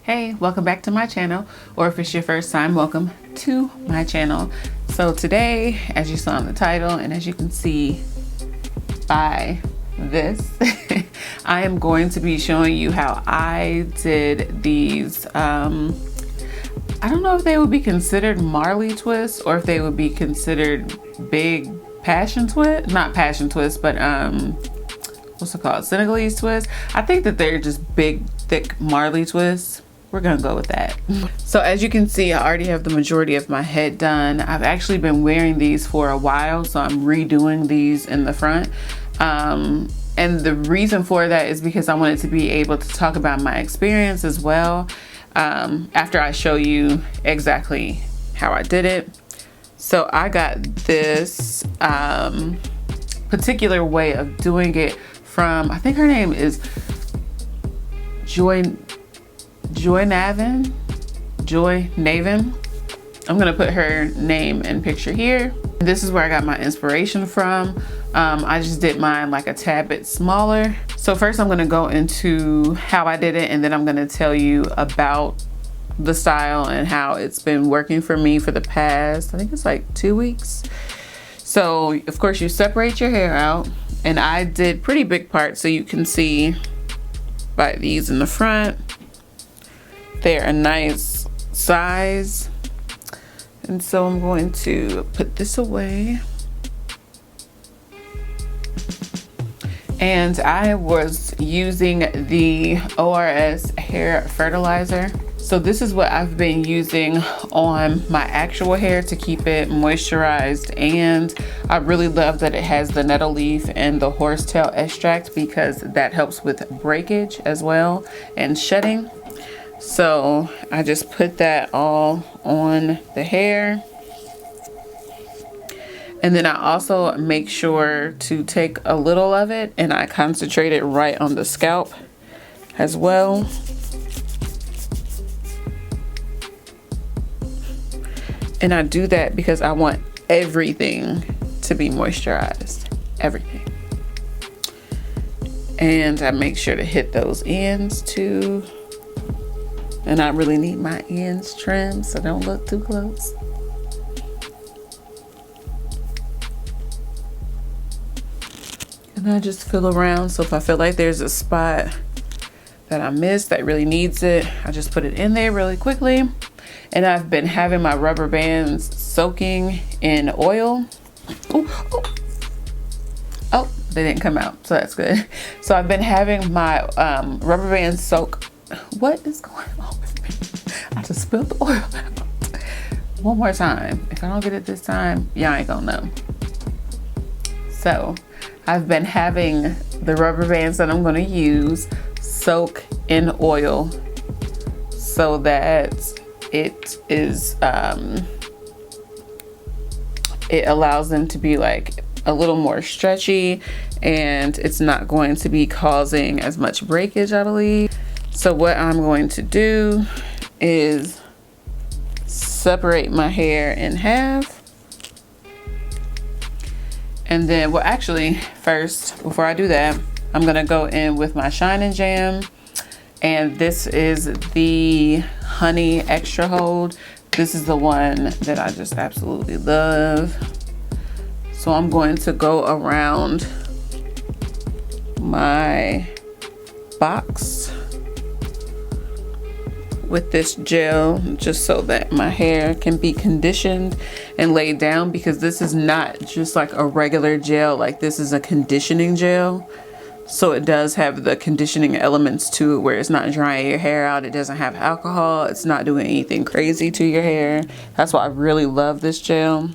Hey, welcome back to my channel, or if it's your first time, welcome to my channel. So today, as you saw in the title and as you can see by this, I am going to be showing you how I did these, I don't know if they would be considered Marley twists or if they would be considered big passion twist, not passion twist, but what's it called, Senegalese twist. I think that they're just big, thick Marley twists. We're gonna go with that. So as you can see, I already have the majority of my head done. I've actually been wearing these for a while, so I'm redoing these in the front. And the reason for that is because I wanted to be able to talk about my experience as well, after I show you exactly how I did it. So I got this particular way of doing it from, I think her name is Joy Navin. I'm gonna put her name and picture here. This is where I got my inspiration from. I just did mine like a tad bit smaller. So first I'm gonna go into how I did it, and then I'm gonna tell you about the style and how it's been working for me for the past, I think it's like 2 weeks. So of course you separate your hair out, and I did pretty big parts, so you can see by these in the front. They're a nice size. And so I'm going to put this away. And I was using the ORS hair fertilizer. So this is what I've been using on my actual hair to keep it moisturized. And I really love that it has the nettle leaf and the horsetail extract, because that helps with breakage as well and shedding. So I just put that all on the hair. And then I also make sure to take a little of it and I concentrate it right on the scalp as well. And I do that because I want everything to be moisturized, everything. And I make sure to hit those ends too. And I really need my ends trimmed, so don't look too close. And I just feel around, so if I feel like there's a spot that I missed that really needs it, I just put it in there really quickly. And I've been having my rubber bands soaking in oil. Oh, they didn't come out, so that's good. So I've been having my rubber bands soak. What is going on with me? I just spilled the oil out. One more time. If I don't get it this time, y'all ain't gonna know. So I've been having the rubber bands that I'm gonna use soak in oil so that it is it allows them to be like a little more stretchy, and it's not going to be causing as much breakage, I believe. So what I'm going to do is separate my hair in half. And then, well, actually, first, before I do that, I'm gonna go in with my Shine and Jam. And this is the Honey Extra Hold. This is the one that I just absolutely love. So I'm going to go around my box with this gel, just so that my hair can be conditioned and laid down, because this is not just like a regular gel, like this is a conditioning gel. So it does have the conditioning elements to it, where it's not drying your hair out, it doesn't have alcohol, it's not doing anything crazy to your hair. That's why I really love this gel.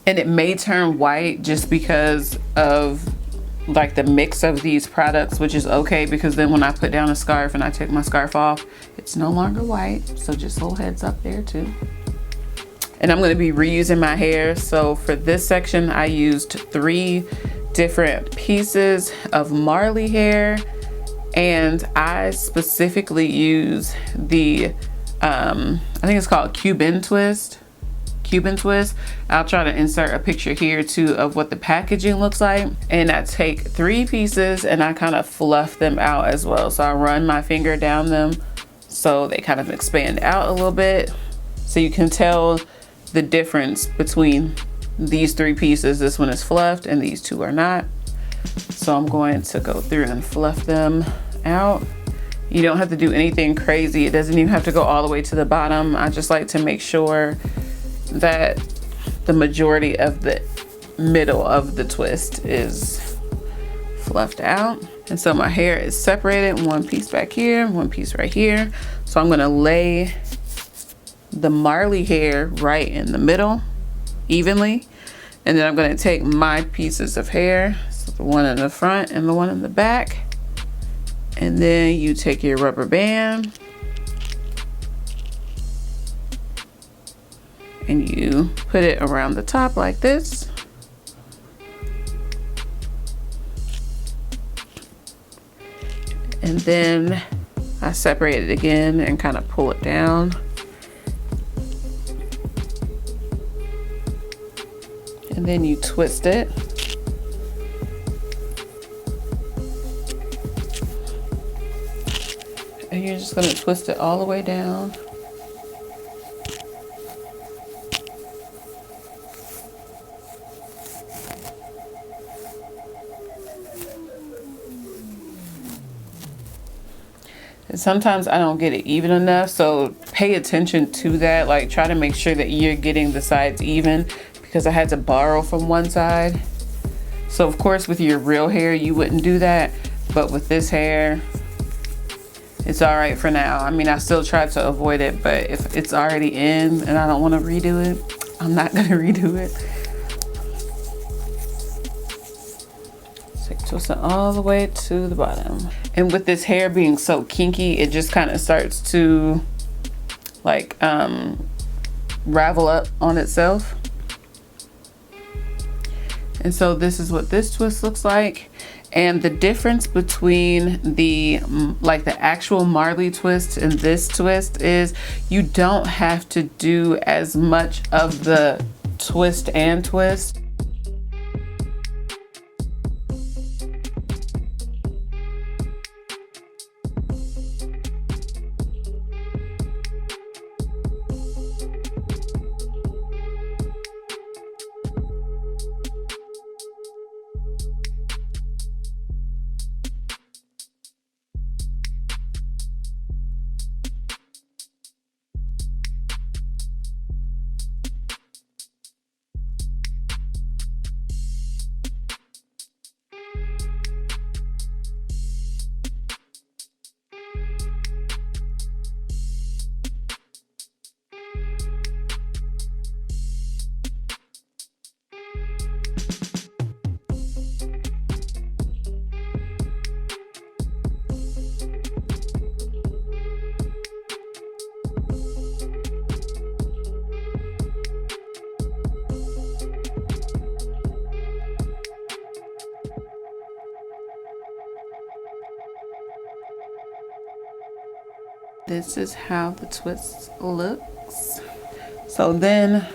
And it may turn white just because of like the mix of these products, which is okay, because then when I put down a scarf and I take my scarf off, it's no longer white. So just a little heads up there too. And I'm going to be reusing my hair. So for this section, I used 3 different pieces of Marley hair, and I specifically use the I think it's called Cuban twist. I'll try to insert a picture here too of what the packaging looks like. And I take 3 pieces and I kind of fluff them out as well. So I run my finger down them so they kind of expand out a little bit. So you can tell the difference between these three pieces. This one is fluffed and these two are not. So I'm going to go through and fluff them out. You don't have to do anything crazy. It doesn't even have to go all the way to the bottom. I just like to make sure that the majority of the middle of the twist is fluffed out. And so my hair is separated, one piece back here, one piece right here. So I'm gonna lay the Marley hair right in the middle evenly. And then I'm gonna take my pieces of hair, so the one in the front and the one in the back. And then you take your rubber band and you put it around the top like this. And then I separate it again and kind of pull it down. And then you twist it. And you're just gonna twist it all the way down. And sometimes I don't get it even enough, so pay attention to that. Like, try to make sure that you're getting the sides even, because I had to borrow from one side. So of course with your real hair you wouldn't do that, but with this hair it's all right for now. I mean, I still try to avoid it, but if it's already in and I don't want to redo it, I'm not gonna redo it. So twist it all the way to the bottom. And with this hair being so kinky, it just kind of starts to like ravel up on itself. And so this is what this twist looks like. And the difference between the actual Marley twist and this twist is you don't have to do as much of the twist and twist. This is how the twist looks. So then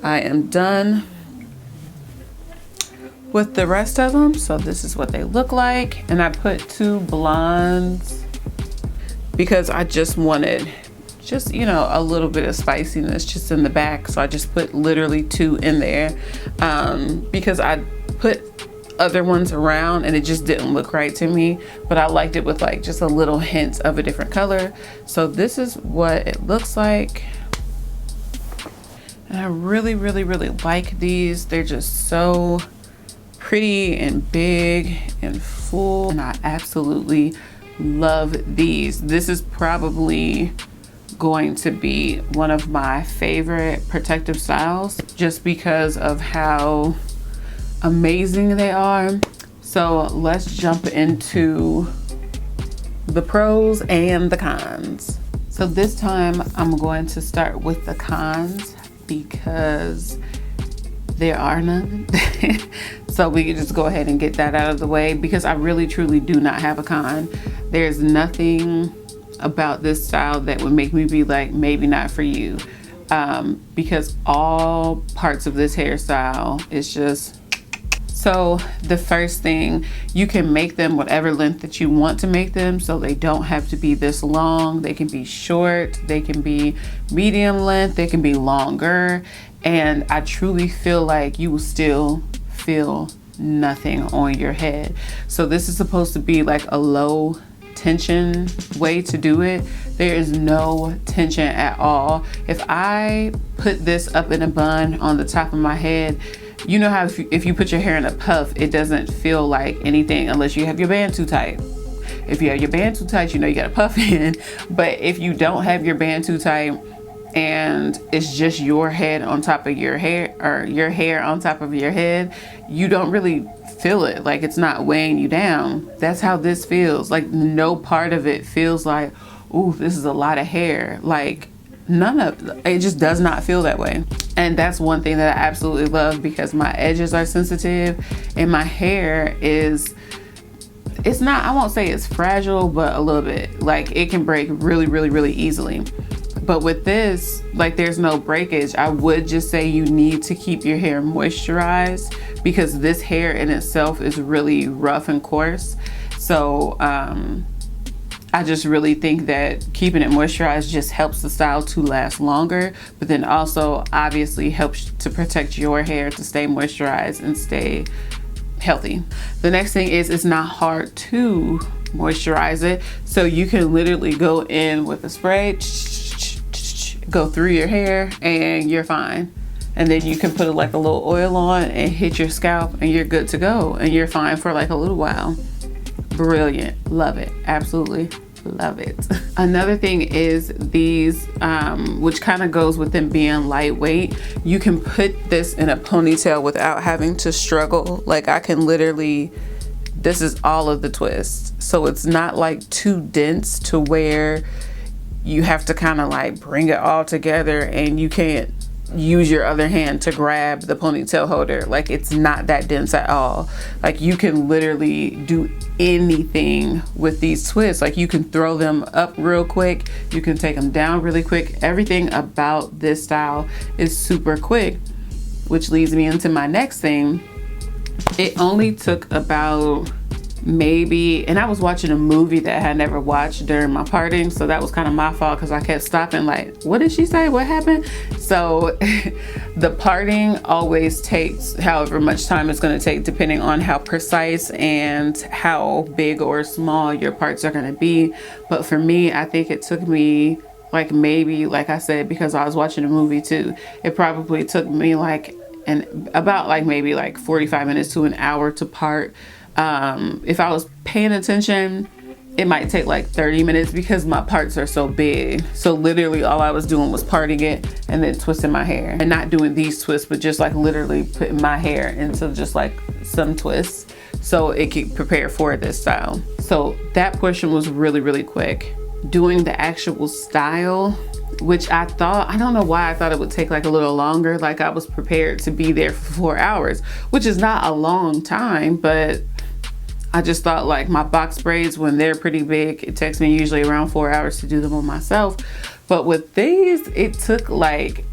I am done with the rest of them. So this is what they look like. And I put two blondes because I just wanted you know, a little bit of spiciness just in the back. So I just put literally two in there because I put other ones around and it just didn't look right to me, but I liked it with like just a little hint of a different color. So this is what it looks like. And I really like these. They're just so pretty and big and full, and I absolutely love these. This is probably going to be one of my favorite protective styles just because of how amazing they are. So let's jump into the pros and the cons. So this time I'm going to start with the cons because there are none. So we can just go ahead and get that out of the way because I really truly do not have a con. There's nothing about this style that would make me be like, maybe not for you, because all parts of this hairstyle is just So the first thing, you can make them whatever length that you want to make them, so they don't have to be this long. They can be short, they can be medium length, they can be longer, and I truly feel like you will still feel nothing on your head. So this is supposed to be like a low tension way to do it. There is no tension at all. If I put this up in a bun on the top of my head, you know how if you put your hair in a puff, it doesn't feel like anything unless you have your band too tight. If you have your band too tight, you know you got a puff in. But if you don't have your band too tight and it's just your head on top of your hair, or your hair on top of your head, you don't really feel it. Like, it's not weighing you down. That's how this feels. Like, no part of it feels like, ooh, this is a lot of hair. Like, none of it just does not feel that way. And that's one thing that I absolutely love, because my edges are sensitive and my hair is, it's not, I won't say it's fragile, but a little bit. Like, it can break really, really, really easily. But with this, like, there's no breakage. I would just say you need to keep your hair moisturized, because this hair in itself is really rough and coarse. So I just really think that keeping it moisturized just helps the style to last longer, but then also obviously helps to protect your hair to stay moisturized and stay healthy. The next thing is, it's not hard to moisturize it. So you can literally go in with a spray, go through your hair, and you're fine. And then you can put like a little oil on and hit your scalp, and you're good to go, and you're fine for like a little while. Brilliant. Love it. Absolutely love it. Another thing is these, which kind of goes with them being lightweight. You can put this in a ponytail without having to struggle. Like, I can literally, this is all of the twists. So it's not like too dense to where you have to kind of like bring it all together and you can't use your other hand to grab the ponytail holder. Like, it's not that dense at all. Like, you can literally do anything with these twists. Like, you can throw them up real quick, you can take them down really quick. Everything about this style is super quick, which leads me into my next thing. It only took about maybe, and I was watching a movie that I had never watched during my parting, so that was kind of my fault, because I kept stopping like, what did she say, what happened? So the parting always takes however much time it's going to take, depending on how precise and how big or small your parts are going to be. But for me, I think it took me like, maybe, like I said, because I was watching a movie too, it probably took me like about like maybe like 45 minutes to an hour to part. If I was paying attention, it might take like 30 minutes because my parts are so big. So literally all I was doing was parting it and then twisting my hair, and not doing these twists, but just like literally putting my hair into just like some twists so it could prepare for this style. So that portion was really, really quick. Doing the actual style, which I don't know why I thought it would take like a little longer. Like, I was prepared to be there for 4 hours, which is not a long time, but I just thought like my box braids, when they're pretty big, it takes me usually around 4 hours to do them on myself. But with these, it took like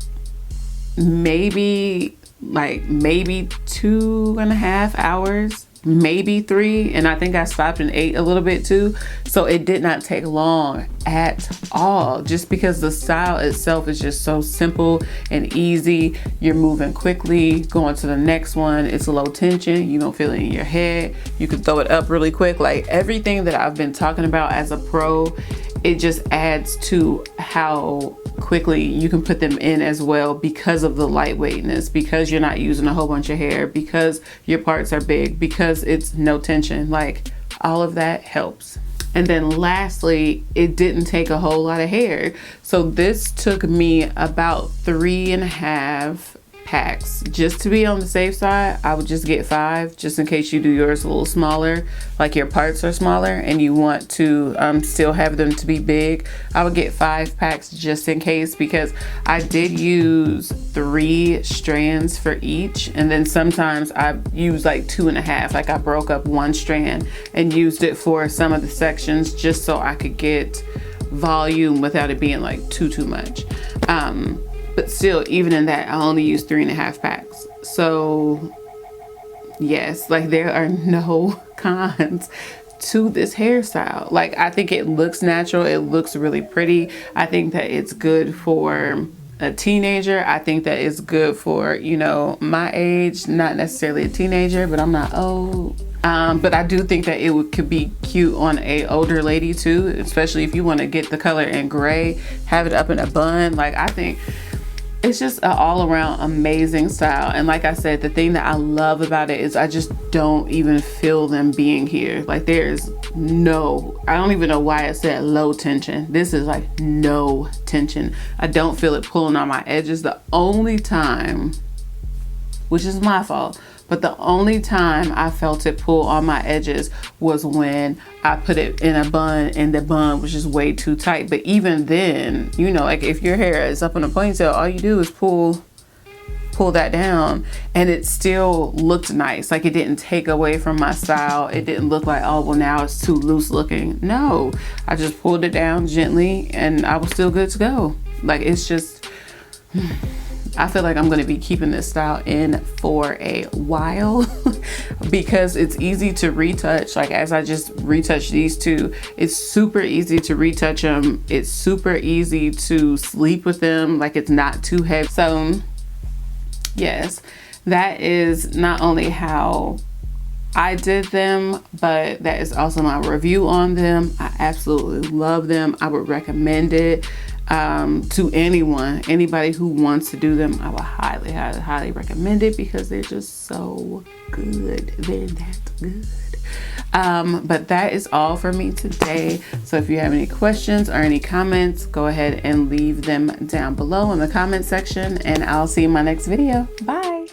maybe 2.5 hours, maybe 3. And I think I stopped and ate a little bit too. So it did not take long at all, just because the style itself is just so simple and easy. You're moving quickly, going to the next one. It's low tension. You don't feel it in your head. You can throw it up really quick. Like, everything that I've been talking about as a pro, it just adds to how quickly you can put them in as well, because of the lightweightness, because you're not using a whole bunch of hair, because your parts are big, because it's no tension. Like, all of that helps. And then lastly, it didn't take a whole lot of hair. So this took me about 3.5 packs. Just to be on the safe side, I would just get 5, just in case you do yours a little smaller, like your parts are smaller and you want to still have them to be big. I would get 5 packs just in case, because I did use 3 strands for each, and then sometimes I use like 2.5. Like, I broke up 1 strand and used it for some of the sections, just so I could get volume without it being like too much. But still, even in that, I only used 3.5 packs. So Yes, like there are no cons to this hairstyle. Like, I think it looks natural, it looks really pretty. I think that it's good for a teenager. I think that it's good for, you know, my age, not necessarily a teenager, but I'm not old. But I do think that could be cute on a older lady too, especially if you want to get the color in gray, have it up in a bun. Like, I think it's just an all-around amazing style. And like I said, the thing that I love about it is I just don't even feel them being here. Like, there's no, I don't even know why it said low tension. This is like no tension. I don't feel it pulling on my edges. The only time, which is my fault, but the only time I felt it pull on my edges was when I put it in a bun and the bun was just way too tight. But even then, you know, like if your hair is up in a ponytail, all you do is pull that down and it still looked nice. Like, it didn't take away from my style. It didn't look like, oh, well, now it's too loose looking. No, I just pulled it down gently and I was still good to go. Like, it's just, I feel like I'm going to be keeping this style in for a while because it's easy to retouch. Like, as I just retouched these two, it's super easy to retouch them. It's super easy to sleep with them. Like, it's not too heavy. So yes, that is not only how I did them, but that is also my review on them. I absolutely love them. I would recommend it to anybody who wants to do them. I would highly recommend it because they're just so good. They're that good. But that is all for me today. So if you have any questions or any comments, go ahead and leave them down below in the comment section, and I'll see you in my next video. Bye.